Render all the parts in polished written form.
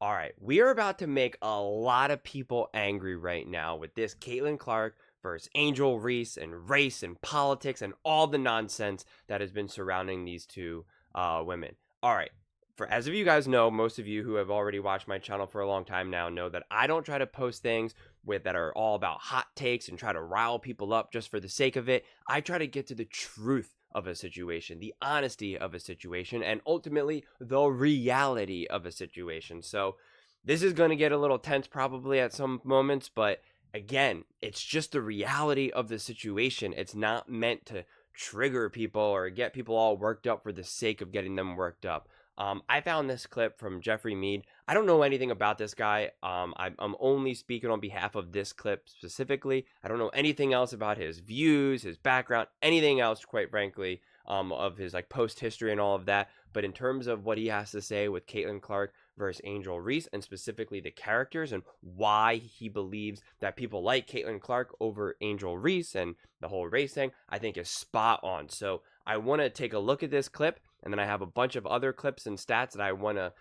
All right, we are about to make a lot of people angry right now with this Caitlin Clark versus Angel Reese and race and politics and all the nonsense that has been surrounding these two women. All right, for as of you guys know, most of you who have already watched my channel for a long time now know that I don't try to post things that are all about hot takes and try to rile people up just for the sake of it. I try to get to the truth of a situation, the honesty of a situation, and ultimately the reality of a situation. So this is going to get a little tense probably at some moments, but again, it's just the reality of the situation. It's not meant to trigger people or get people all worked up for the sake of getting them worked up. I found this clip from Jeffrey Mead. I don't know anything about this guy. I'm only speaking on behalf of this clip specifically. I don't know anything else about his views, his background, anything else, quite frankly, of his like post history and all of that. But in terms of what he has to say with Caitlin Clark versus Angel Reese, and specifically the characters and why he believes that people like Caitlin Clark over Angel Reese and the whole race thing, I think is spot on. So I want to take a look at this clip, and then I have a bunch of other clips and stats that I want to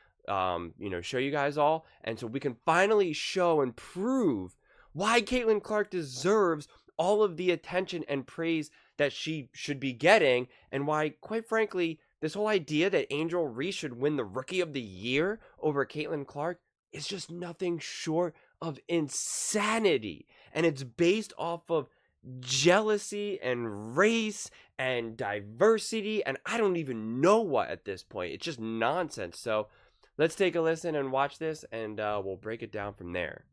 show you guys all, and so we can finally show and prove why Caitlin Clark deserves all of the attention and praise that she should be getting, and why, quite frankly, this whole idea that Angel Reese should win the Rookie of the Year over Caitlin Clark is just nothing short of insanity, and it's based off of jealousy and race and diversity, and I don't even know what at this point. It's just nonsense. So let's take a listen and watch this, and we'll break it down from there.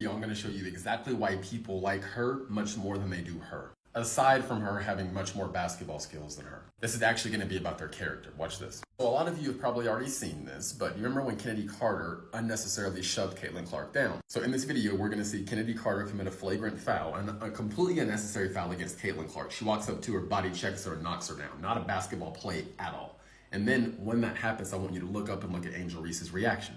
I'm going to show you exactly why people like her much more than they do her, aside from her having much more basketball skills than her. This is actually going to be about their character. Watch this. So a lot of you have probably already seen this, but you remember when Kennedy Carter unnecessarily shoved Caitlin Clark down? So in this video, we're going to see Kennedy Carter commit a flagrant foul, and a completely unnecessary foul against Caitlin Clark. She walks up to her, body checks her, and knocks her down. Not a basketball play at all. And then when that happens, I want you to look up and look at Angel Reese's reaction.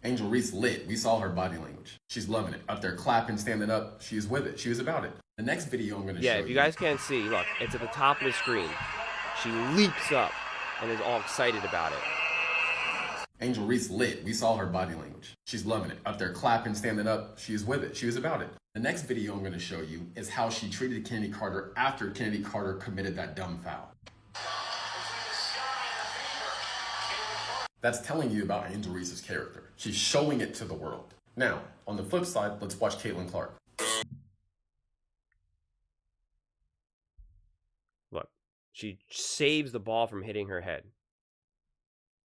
Angel Reese lit. We saw her body language. She's loving it. Up there clapping, standing up. She is with it. She was about it. The next video I'm going to show you. Yeah, if you guys can't see, look, it's at the top of the screen. She leaps up and is all excited about it. Angel Reese lit. We saw her body language. She's loving it. Up there clapping, standing up. She is with it. She was about it. The next video I'm going to show you is how she treated Kennedy Carter after Kennedy Carter committed that dumb foul. That's telling you about Angel Reese's character. She's showing it to the world. Now, on the flip side, let's watch Caitlin Clark. Look, she saves the ball from hitting her head.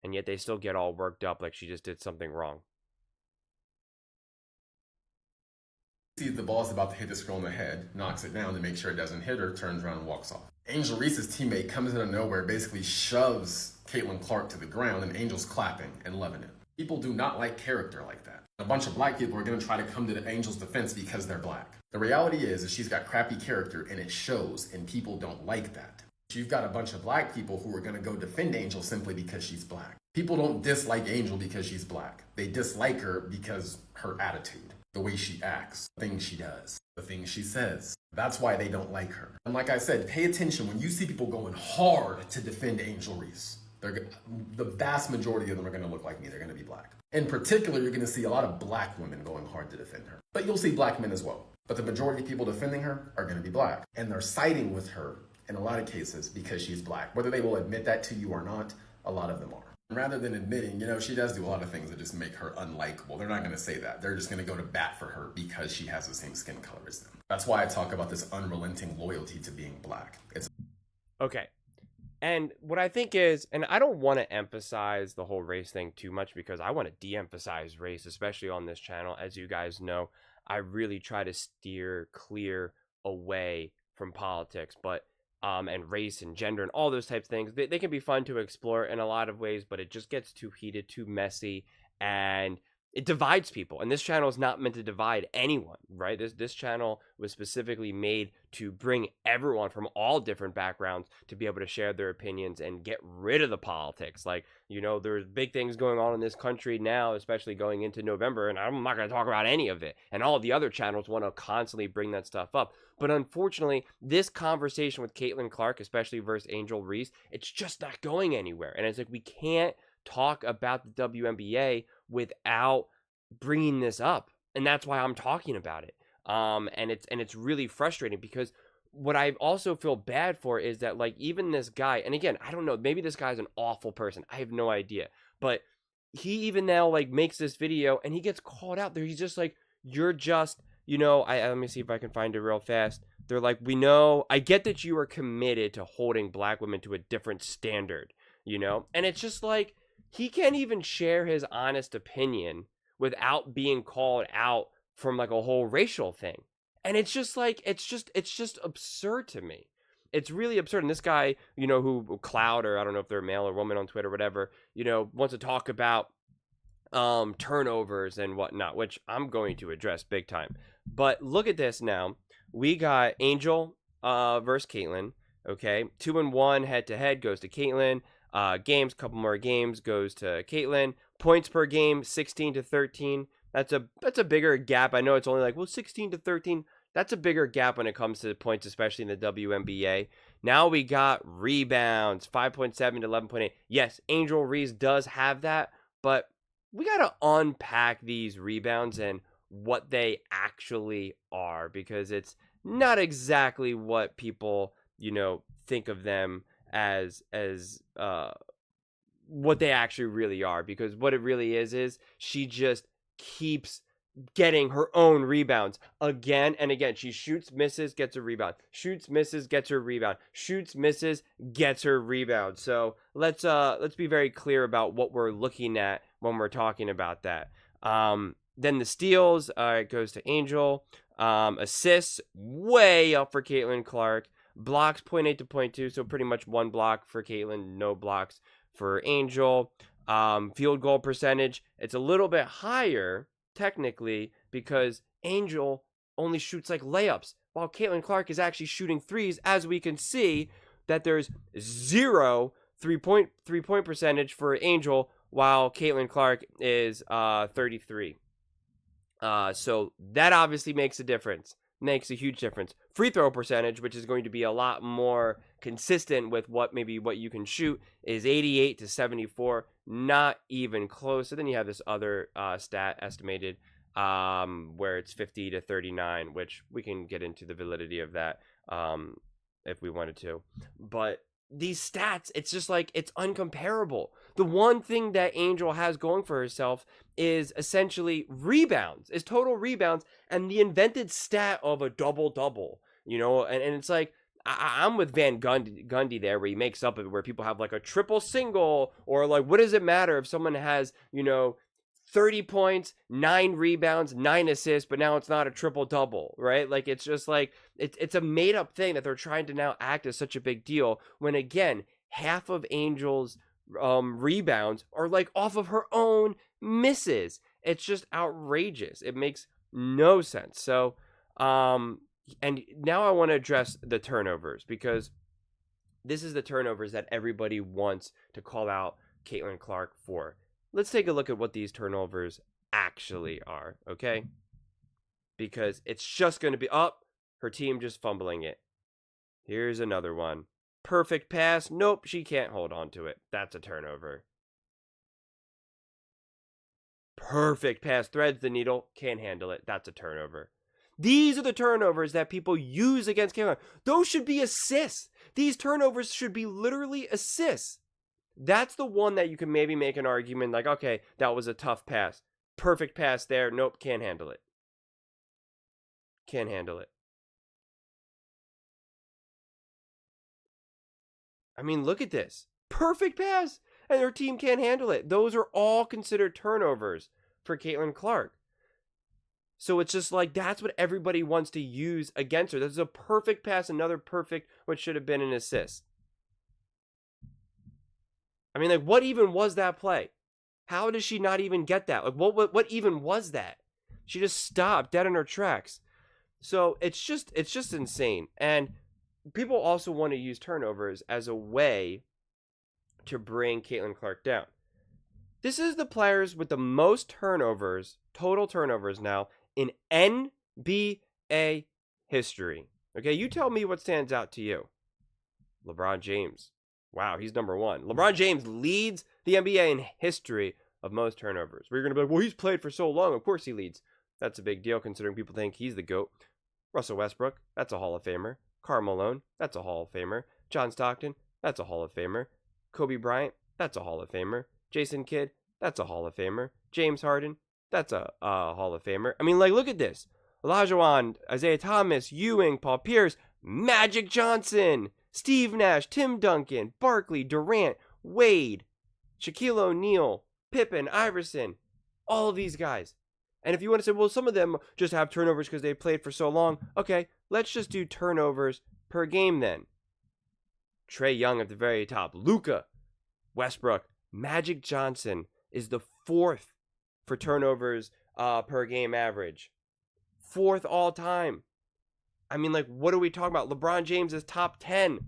And yet they still get all worked up like she just did something wrong. Sees the ball's about to hit this girl in the head, knocks it down to make sure it doesn't hit her, turns around and walks off. Angel Reese's teammate comes out of nowhere, basically shoves Caitlin Clark to the ground, and Angel's clapping and loving it. People do not like character like that. A bunch of black people are going to try to come to the Angel's defense because they're black. The reality is she's got crappy character, and it shows, and people don't like that. You've got a bunch of black people who are going to go defend Angel simply because she's black. People don't dislike Angel because she's black. They dislike her because her attitude, the way she acts, the things she does, the things she says. That's why they don't like her. And like I said, pay attention when you see people going hard to defend Angel Reese. The vast majority of them are going to look like me. They're going to be black. In particular, you're going to see a lot of black women going hard to defend her. But you'll see black men as well. But the majority of people defending her are going to be black. And they're siding with her in a lot of cases because she's black. Whether they will admit that to you or not, a lot of them are. Rather than admitting, she does do a lot of things that just make her unlikable. They're not going to say that. They're just going to go to bat for her because she has the same skin color as them. That's why I talk about this unrelenting loyalty to being black. Okay. And what I think is, and I don't want to emphasize the whole race thing too much because I want to de-emphasize race, especially on this channel. As you guys know, I really try to steer clear away from politics, but and race and gender and all those types of things. They can be fun to explore in a lot of ways, but it just gets too heated, too messy, and it divides people, and this channel is not meant to divide anyone, right? This channel was specifically made to bring everyone from all different backgrounds to be able to share their opinions and get rid of the politics. Like, you know, there's big things going on in this country now, especially going into November, and I'm not going to talk about any of it. And all the other channels want to constantly bring that stuff up. But unfortunately, this conversation with Caitlin Clark, especially versus Angel Reese, it's just not going anywhere. And it's like, we can't talk about the WNBA without bringing this up, and that's why I'm talking about it. And it's really frustrating, because what I also feel bad for is that, like, even this guy, and again, I don't know, maybe this guy's an awful person, I have no idea, but he even now, like, makes this video and he gets called out there. He's just like, you're just, you know, let me see if I can find it real fast. They're like, we know, I get that you are committed to holding black women to a different standard, you know, and it's just like, he can't even share his honest opinion without being called out from, like, a whole racial thing. And it's just like, it's just absurd to me. It's really absurd. And this guy, you know, who Cloud, or I don't know if they're male or woman on Twitter or whatever, you know, wants to talk about turnovers and whatnot, which I'm going to address big time. But look at this now. We got Angel versus Caitlin. Okay, 2-1 head to head goes to Caitlin. Games, couple more games goes to Caitlin. Points per game, 16-13. That's a bigger gap. I know it's only like, well, 16-13. That's a bigger gap when it comes to points, especially in the WNBA. Now we got rebounds, 5.7 to 11.8. Yes, Angel Reese does have that, but we got to unpack these rebounds and what they actually are, because it's not exactly what people, you know, think of them as what they actually really are. Because what it really is she just keeps getting her own rebounds again and again. She shoots, misses, gets a rebound, shoots, misses, gets her rebound, shoots, misses, gets her rebound. So let's be very clear about what we're looking at when we're talking about that. Then the steals, it goes to Angel. Assists, way up for Caitlin Clark. Blocks, 0.8 to 0.2, so pretty much one block for Caitlin, no blocks for Angel. Field goal percentage, it's a little bit higher, technically, because Angel only shoots like layups, while Caitlin Clark is actually shooting threes, as we can see that there's 0 three-point percentage for Angel, while Caitlin Clark is 33. So that obviously makes a difference. Makes a huge difference. Free throw percentage, which is going to be a lot more consistent with what you can shoot, is 88 to 74. Not even close. So then you have this other stat estimated where it's 50 to 39, which we can get into the validity of that if we wanted to. But these stats, it's just like, it's uncomparable. The one thing that Angel has going for herself is essentially rebounds, is total rebounds, and the invented stat of a double-double, you know, and it's like, I'm with Van Gundy there, where he makes up of where people have like a triple single, or like, what does it matter if someone has, you know, 30 points, 9 rebounds, 9 assists, but now it's not a triple-double, right? Like, it's just like, it's a made-up thing that they're trying to now act as such a big deal, when, again, half of Angel's rebounds are, like, off of her own misses. It's just outrageous. It makes no sense. So, and now I want to address the turnovers, because this is the turnovers that everybody wants to call out Caitlin Clark for. Let's take a look at what these turnovers actually are, okay? Because it's just going to be, her team just fumbling it. Here's another one. Perfect pass. Nope, she can't hold on to it. That's a turnover. Perfect pass. Threads the needle. Can't handle it. That's a turnover. These are the turnovers that people use against Caitlin. Those should be assists. These turnovers should be literally assists. That's the one that you can maybe make an argument like, okay, that was a tough pass. Perfect pass there. Nope, can't handle it. Can't handle it. I mean, look at this. Perfect pass. And their team can't handle it. Those are all considered turnovers for Caitlin Clark. So it's just like, that's what everybody wants to use against her. This is a perfect pass, another perfect, what should have been an assist. I mean, like, what even was that play? How does she not even get that? Like, what even was that? She just stopped dead in her tracks. So it's just insane. And people also want to use turnovers as a way to bring Caitlin Clark down. This is the players with the most turnovers, total turnovers now, in NBA history. Okay, you tell me what stands out to you. LeBron James. Wow, he's number one. LeBron James leads the NBA in history of most turnovers. We're going to be like, well, he's played for so long. Of course he leads. That's a big deal considering people think he's the GOAT. Russell Westbrook, that's a Hall of Famer. Karl Malone, that's a Hall of Famer. John Stockton, that's a Hall of Famer. Kobe Bryant, that's a Hall of Famer. Jason Kidd, that's a Hall of Famer. James Harden, that's a Hall of Famer. I mean, like, look at this. Olajuwon, Isaiah Thomas, Ewing, Paul Pierce, Magic Johnson, Steve Nash, Tim Duncan, Barkley, Durant, Wade, Shaquille O'Neal, Pippen, Iverson, all of these guys. And if you want to say, well, some of them just have turnovers because they played for so long. Okay, let's just do turnovers per game then. Trae Young at the very top. Luka, Westbrook, Magic Johnson is the fourth for turnovers per game average. Fourth all time. I mean, like, what are we talking about? LeBron James is top 10.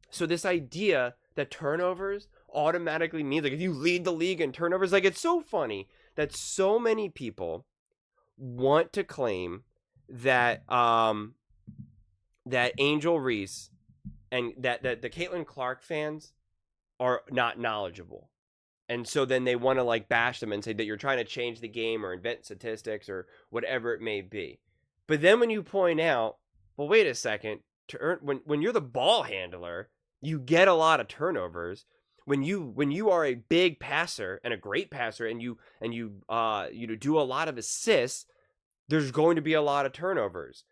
So this idea that turnovers automatically means, like, if you lead the league in turnovers, like, it's so funny that so many people want to claim that that Angel Reese and that the Caitlin Clark fans are not knowledgeable. And so then they want to, like, bash them and say that you're trying to change the game or invent statistics or whatever it may be. But then when you point out, well, wait a second, when you're the ball handler, you get a lot of turnovers. When you are a big passer and a great passer and you do a lot of assists, there's going to be a lot of turnovers.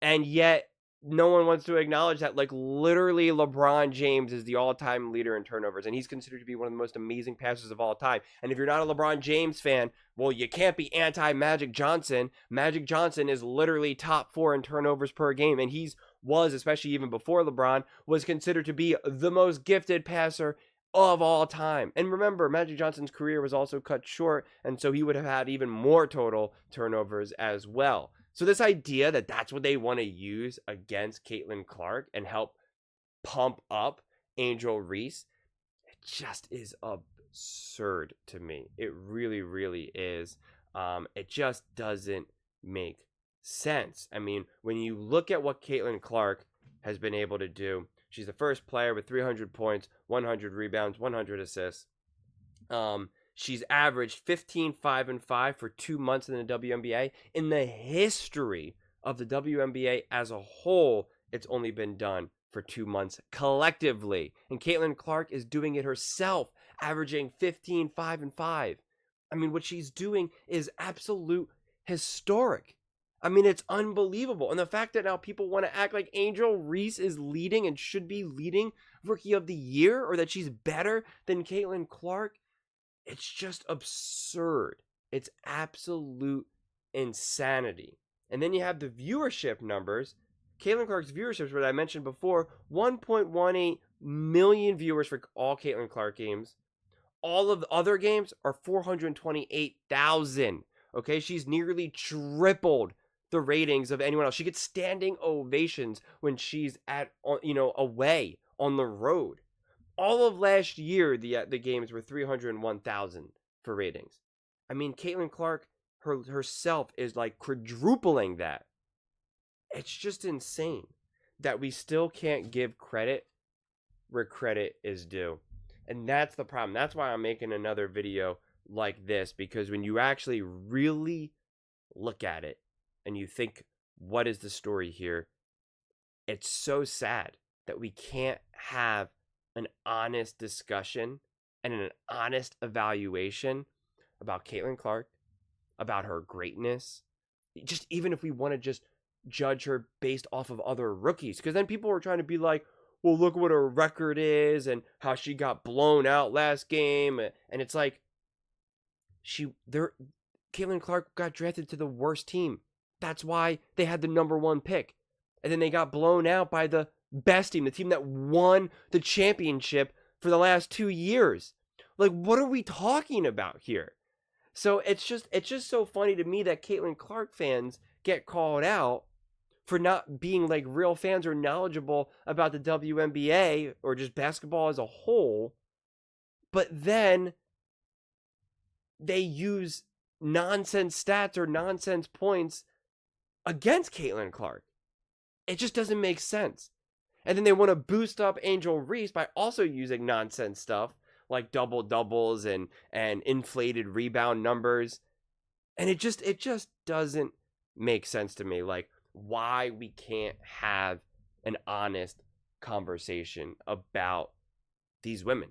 And yet no one wants to acknowledge that, like, literally LeBron James is the all-time leader in turnovers, and he's considered to be one of the most amazing passers of all time. And if you're not a LeBron James fan, well, you can't be anti-Magic Johnson. Magic Johnson is literally top 4 in turnovers per game, and was, especially even before LeBron, was considered to be the most gifted passer of all time. And remember, Magic Johnson's career was also cut short, and so he would have had even more total turnovers as well. So this idea that that's what they want to use against Caitlin Clark and help pump up Angel Reese, it just is absurd to me. It really, really is. It just doesn't make sense. I mean, when you look at what Caitlin Clark has been able to do, she's the first player with 300 points, 100 rebounds, 100 assists. She's averaged 15, 5, and 5 for 2 months in the WNBA. In the history of the WNBA as a whole, it's only been done for 2 months collectively. And Caitlin Clark is doing it herself, averaging 15, 5, and 5. I mean, what she's doing is absolute historic. I mean, it's unbelievable. And the fact that now people want to act like Angel Reese is leading and should be leading Rookie of the Year, or that she's better than Caitlin Clark, it's just absurd. It's absolute insanity. And then you have the viewership numbers. Caitlin Clark's viewership, what I mentioned before, 1.18 million viewers for all Caitlin Clark games. All of the other games are 428,000. Okay, she's nearly tripled the ratings of anyone else. She gets standing ovations when she's away on the road. All of last year, the games were 301,000 for ratings. I mean, Caitlin Clark herself is like quadrupling that. It's just insane that we still can't give credit where credit is due. And that's the problem. That's why I'm making another video like this, because when you actually really look at it and you think, what is the story here? It's so sad that we can't have an honest discussion and an honest evaluation about Caitlin Clark, about her greatness. Just even if we want to just judge her based off of other rookies, because then people are trying to be like, well, look what her record is and how she got blown out last game. And it's like, Caitlin Clark got drafted to the worst team. That's why they had the number 1 pick. And then they got blown out by the best team, the team that won the championship for the last 2 years. Like, what are we talking about here? So it's just so funny to me that Caitlin Clark fans get called out for not being like real fans or knowledgeable about the WNBA or just basketball as a whole, but then they use nonsense stats or nonsense points against Caitlin Clark. It just doesn't make sense. And then they want to boost up Angel Reese by also using nonsense stuff like double doubles and inflated rebound numbers. And it just doesn't make sense to me, like why we can't have an honest conversation about these women,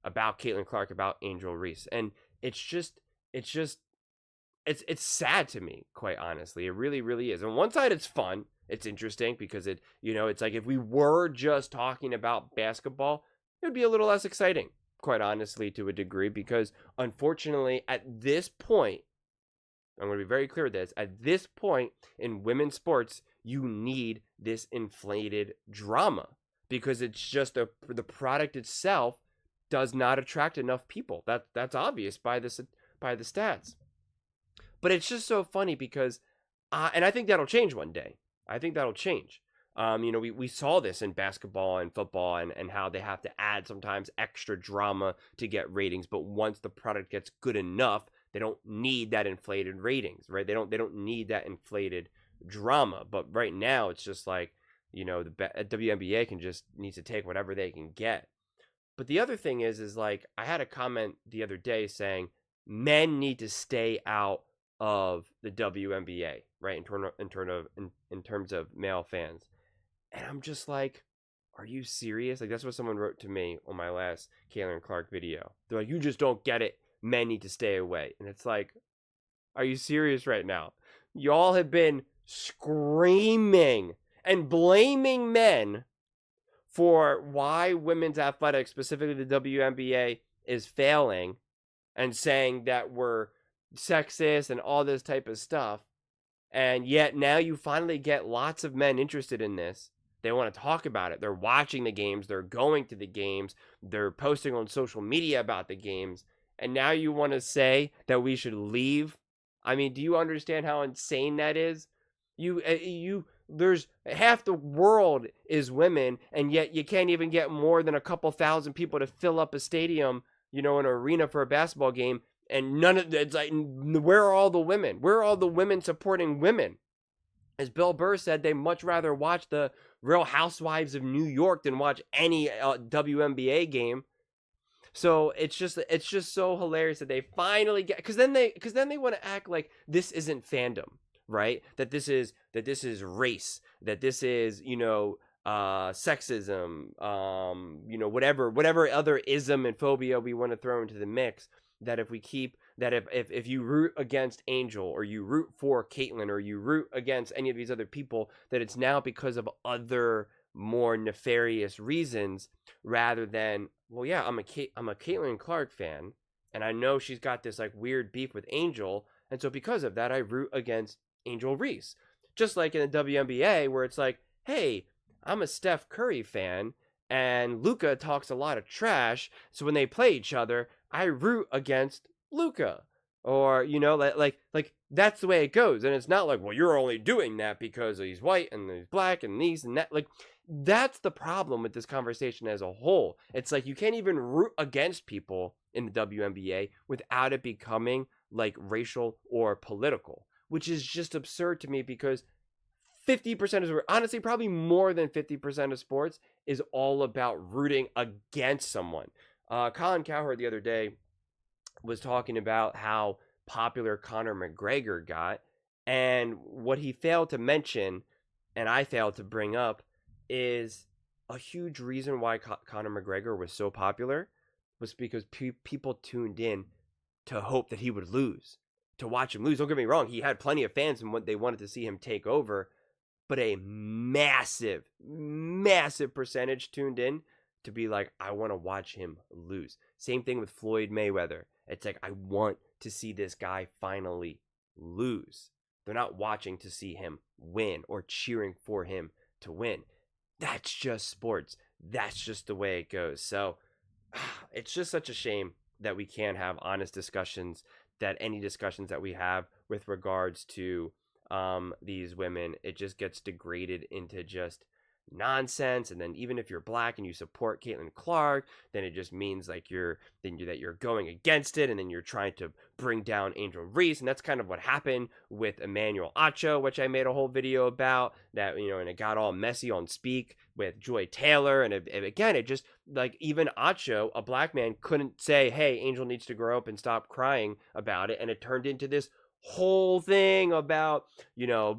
about Caitlin Clark, about Angel Reese. And it's just it's sad to me, quite honestly. It really, really is. On one side, it's fun. It's interesting because it's like if we were just talking about basketball, it would be a little less exciting, quite honestly, to a degree, because unfortunately, at this point, I'm going to be very clear with this, at this point in women's sports, you need this inflated drama because it's just the product itself does not attract enough people. That's obvious by the stats. But it's just so funny because, and I think that'll change one day. I think that'll change. We saw this in basketball and football and how they have to add sometimes extra drama to get ratings. But once the product gets good enough, they don't need that inflated ratings, right? They don't need that inflated drama. But right now, it's just like, the WNBA needs to take whatever they can get. But the other thing is like I had a comment the other day saying men need to stay out of the WNBA, right? In terms of male fans. And I'm just like, are you serious? Like, that's what someone wrote to me on my last Caitlin Clark video. They're like, you just don't get it. Men need to stay away. And it's like, are you serious right now? Y'all have been screaming and blaming men for why women's athletics, specifically the WNBA, is failing and saying that we're sexist and all this type of stuff. And yet now you finally get lots of men interested in this. They want to talk about it. They're watching the games. They're going to the games. They're posting on social media about the games. And now you want to say that we should leave? I mean, do you understand how insane that is? There's half the world is women, and yet you can't even get more than a couple thousand people to fill up a stadium, an arena for a basketball game. And it's like, where are all the women? Where are all the women supporting women? As Bill Burr said, they much rather watch the Real Housewives of New York than watch any WNBA game. So it's just so hilarious that they finally get, because then they want to act like this isn't fandom, right? That this is race, that this is sexism, whatever other ism and phobia we want to throw into the mix. That if you root against Angel or you root for Caitlin or you root against any of these other people, that it's now because of other more nefarious reasons rather than, well, yeah, I'm a Caitlin Clark fan and I know she's got this like weird beef with Angel, and so because of that I root against Angel Reese. Just like in the WNBA where it's like, hey, I'm a Steph Curry fan and Luka talks a lot of trash, so when they play each other I root against Luka. Or, like that's the way it goes. And it's not like, well, you're only doing that because he's white and he's black and these and that. Like, that's the problem with this conversation as a whole. It's like you can't even root against people in the WNBA without it becoming like racial or political, which is just absurd to me because 50% of, honestly, probably more than 50% of sports is all about rooting against someone. Colin Cowherd the other day was talking about how popular Conor McGregor got, and what he failed to mention, and I failed to bring up, is a huge reason why Conor McGregor was so popular was because people tuned in to hope that he would lose, to watch him lose. Don't get me wrong, he had plenty of fans and what they wanted to see him take over, but a massive percentage tuned in to be like, I want to watch him lose. Same thing with Floyd Mayweather. It's like, I want to see this guy finally lose. They're not watching to see him win or cheering for him to win. That's just sports. That's just the way it goes. So it's just such a shame that we can have honest discussions, that any discussions that we have with regards to these women, it just gets degraded into just nonsense. And then even if you're black and you support Caitlin Clark, then it just means like that you're going against it, and then you're trying to bring down Angel Reese. And that's kind of what happened with Emmanuel Acho, which I made a whole video about that, and it got all messy on Speak with Joy Taylor. And again, it just, like, even Acho, a black man, couldn't say, hey, Angel needs to grow up and stop crying about it. And it turned into this whole thing about,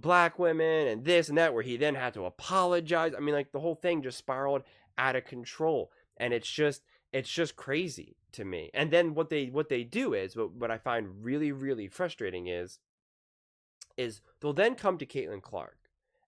black women and this and that, where he then had to apologize. I mean, like, the whole thing just spiraled out of control. And it's just crazy to me. And then what they do is, what I find really, really frustrating is they'll then come to Caitlin Clark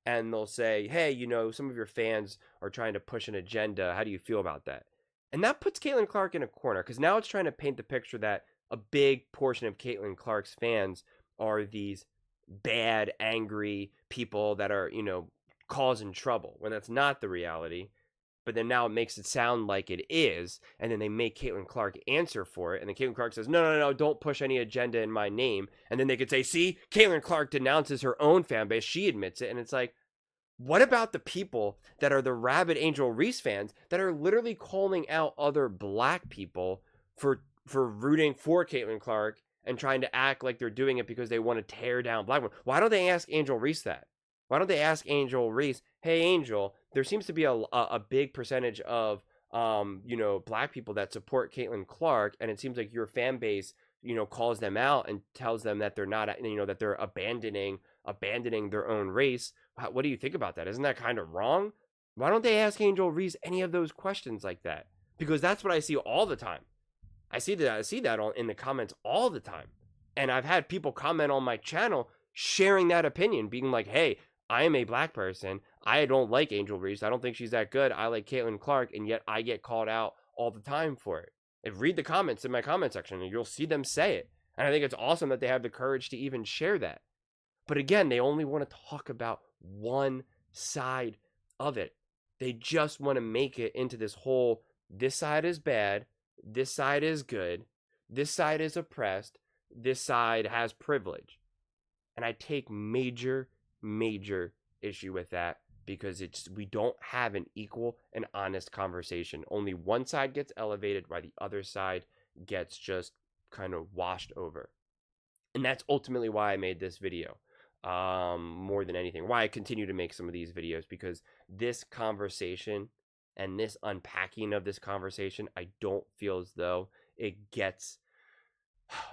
and they'll say, hey, some of your fans are trying to push an agenda. How do you feel about that? And that puts Caitlin Clark in a corner, because now it's trying to paint the picture that a big portion of Caitlin Clark's fans are these bad, angry people that are, causing trouble, when that's not the reality. But then now it makes it sound like it is, and then they make Caitlin Clark answer for it, and then Caitlin Clark says, no, don't push any agenda in my name. And then they could say, see, Caitlin Clark denounces her own fan base, she admits it. And it's like, what about the people that are the rabid Angel Reese fans that are literally calling out other black people for rooting for Caitlin Clark and trying to act like they're doing it because they want to tear down black women? Why don't they ask Angel Reese that? Why don't they ask Angel Reese, hey, Angel, there seems to be a big percentage of, black people that support Caitlin Clark, and it seems like your fan base, calls them out and tells them that they're not, that they're abandoning their own race. What do you think about that? Isn't that kind of wrong? Why don't they ask Angel Reese any of those questions like that? Because that's what I see all the time. I see that in the comments all the time. And I've had people comment on my channel sharing that opinion, being like, hey, I am a black person. I don't like Angel Reese. I don't think she's that good. I like Caitlin Clark, and yet I get called out all the time for it. And read the comments in my comment section, and you'll see them say it. And I think it's awesome that they have the courage to even share that. But again, they only want to talk about one side of it. They just want to make it into this whole, this side is bad, this side is good, this side is oppressed, this side has privilege. And I take major issue with that, because we don't have an equal and honest conversation. Only one side gets elevated while the other side gets just kind of washed over. And that's ultimately why I made this video, more than anything, why I continue to make some of these videos, because this conversation and this unpacking of this conversation, I don't feel as though it gets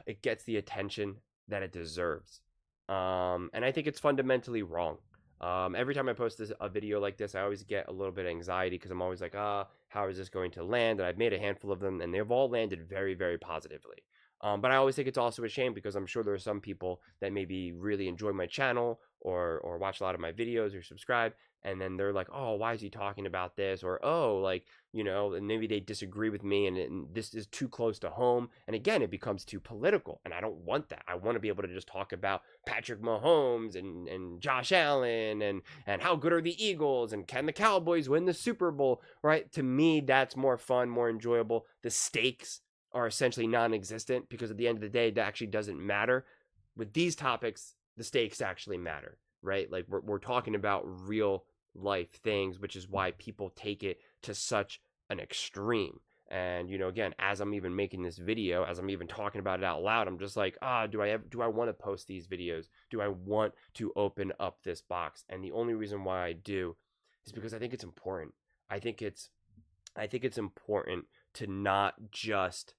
the attention that it deserves. And I think it's fundamentally wrong. Every time I post a video like this, I always get a little bit of anxiety, because I'm always like, how is this going to land? And I've made a handful of them, and they've all landed very, very positively. But I always think it's also a shame, because I'm sure there are some people that maybe really enjoy my channel or watch a lot of my videos or subscribe, and then they're like, oh, why is he talking about this? Or, oh, like, and maybe they disagree with me, and this is too close to home. And again, it becomes too political, and I don't want that. I want to be able to just talk about Patrick Mahomes and Josh Allen and how good are the Eagles, and can the Cowboys win the Super Bowl, right? To me, that's more fun, more enjoyable. The stakes are essentially non-existent, because at the end of the day, that actually doesn't matter. With these topics, the stakes actually matter, right? Like, we're talking about real life things, which is why people take it to such an extreme. And again, as I'm even making this video, as I'm even talking about it out loud, I'm just like, do I want to post these videos? Do I want to open up this box? And the only reason why I do is because I think it's important. I think it's important to not just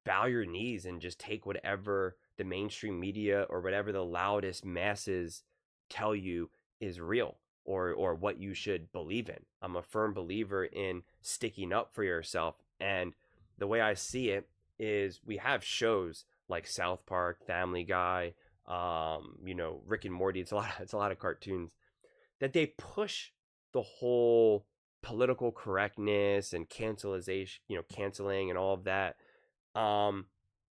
bow your knees and just take whatever the mainstream media or whatever the loudest masses tell you is real, or what you should believe in. I'm a firm believer in sticking up for yourself. And the way I see it is, we have shows like South Park, Family Guy, Rick and Morty. It's a lot of cartoons that they push the whole political correctness and canceling, canceling and all of that.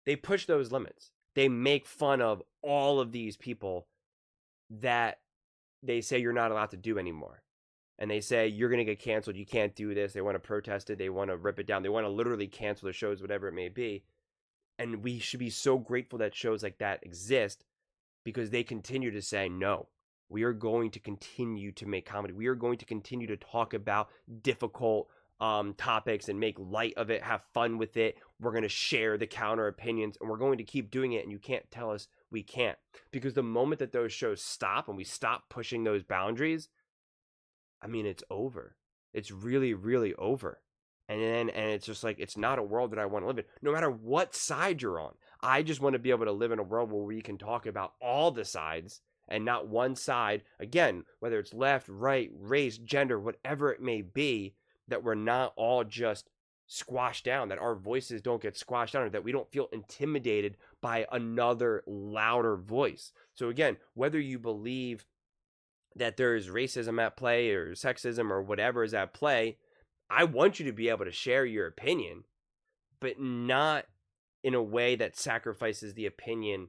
They push those limits. They make fun of all of these people that they say you're not allowed to do anymore. and they say you're going to get canceled, you can't do this, they want to protest it, they want to rip it down, they want to literally cancel the shows, whatever it may be. And we should be so grateful that shows like that exist, because they continue to say, no, we are going to continue to make comedy, we are going to continue to talk about difficult topics and make light of it, have fun with it, we're going to share the counter opinions, and we're going to keep doing it, and you can't tell us we can't. Because the moment that those shows stop and we stop pushing those boundaries, I mean, it's over. It's really, really over. And it's just like, it's not a world that I want to live in, no matter what side you're on. I just want to be able to live in a world where we can talk about all the sides and not one side. Again, whether it's left, right, race, gender, whatever it may be, that we're not all just squashed down, that our voices don't get squashed down, or that we don't feel intimidated by another louder voice. So again, whether you believe that there's racism at play or sexism or whatever is at play, I want you to be able to share your opinion, but not in a way that sacrifices the opinion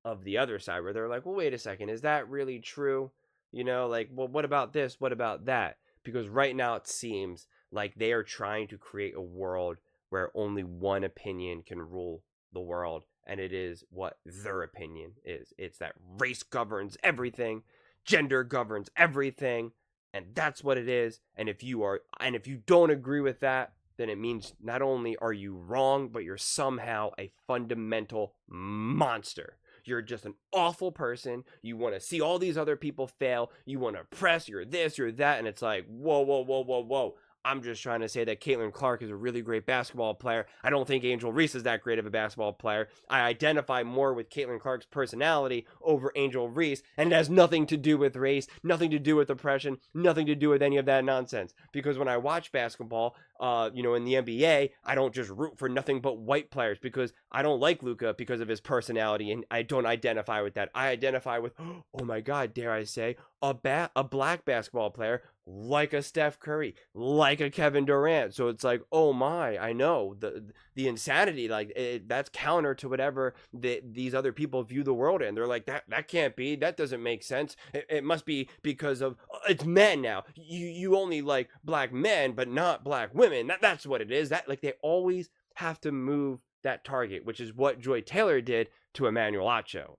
of the other side, where they're like, well, wait a second, is that really true? You know, like, well, what about this? What about that? Because right now it seems like they are trying to create a world where only one opinion can rule the world, and it is what their opinion is. It's that race governs everything, gender governs everything, and that's what it is. And if you don't agree with that, then it means not only are you wrong, but you're somehow a fundamental monster. You're just an awful person. You want to see all these other people fail. You want to oppress. You're this, you're that. And it's like, whoa, whoa, whoa, whoa, whoa. I'm just trying to say that Caitlin Clark is a really great basketball player. I don't think Angel Reese is that great of a basketball player. I identify more with Caitlin Clark's personality over Angel Reese, and it has nothing to do with race, nothing to do with oppression, nothing to do with any of that nonsense. Because when I watch basketball, in the NBA, I don't just root for nothing but white players, because I don't like Luka because of his personality, and I don't identify with that. I identify with, oh my God, dare I say, a black basketball player like a Steph Curry, like a Kevin Durant. So it's like, oh my, I know the insanity, like that's counter to whatever these other people view the world in. They're like, that can't be, that doesn't make sense. It must be because of it's men now. You only like black men, but not black women. That's what it is. That, like, they always have to move that target, which is what Joy Taylor did to Emmanuel Acho.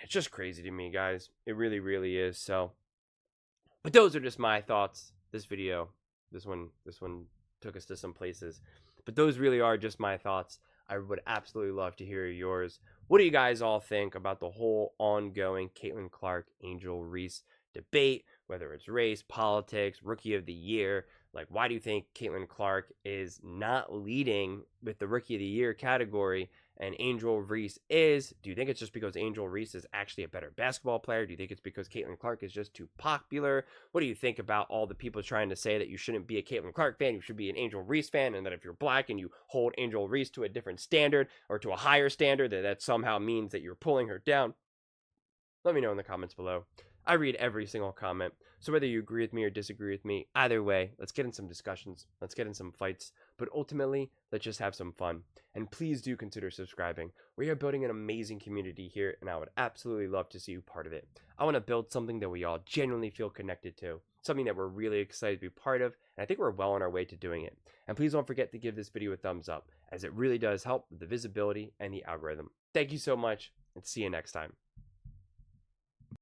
It's just crazy to me, guys. It really, really is. So, but those are just my thoughts. This video, this one took us to some places, but those really are just my thoughts. I would absolutely love to hear yours. What do you guys all think about the whole ongoing Caitlin Clark, Angel Reese debate, whether it's race, politics, rookie of the year? Like, why do you think Caitlin Clark is not leading with the rookie of the year category and Angel Reese is? Do you think it's just because Angel Reese is actually a better basketball player? Do you think it's because Caitlin Clark is just too popular? What do you think about all the people trying to say that you shouldn't be a Caitlin Clark fan, you should be an Angel Reese fan, and that if you're black and you hold Angel Reese to a different standard or to a higher standard, that somehow means that you're pulling her down? Let me know in the comments below. I read every single comment, so whether you agree with me or disagree with me, either way, let's get in some discussions, let's get in some fights, but ultimately, let's just have some fun. And please do consider subscribing. We are building an amazing community here, and I would absolutely love to see you part of it. I want to build something that we all genuinely feel connected to, something that we're really excited to be part of, and I think we're well on our way to doing it. And please don't forget to give this video a thumbs up, as it really does help with the visibility and the algorithm. Thank you so much, and see you next time.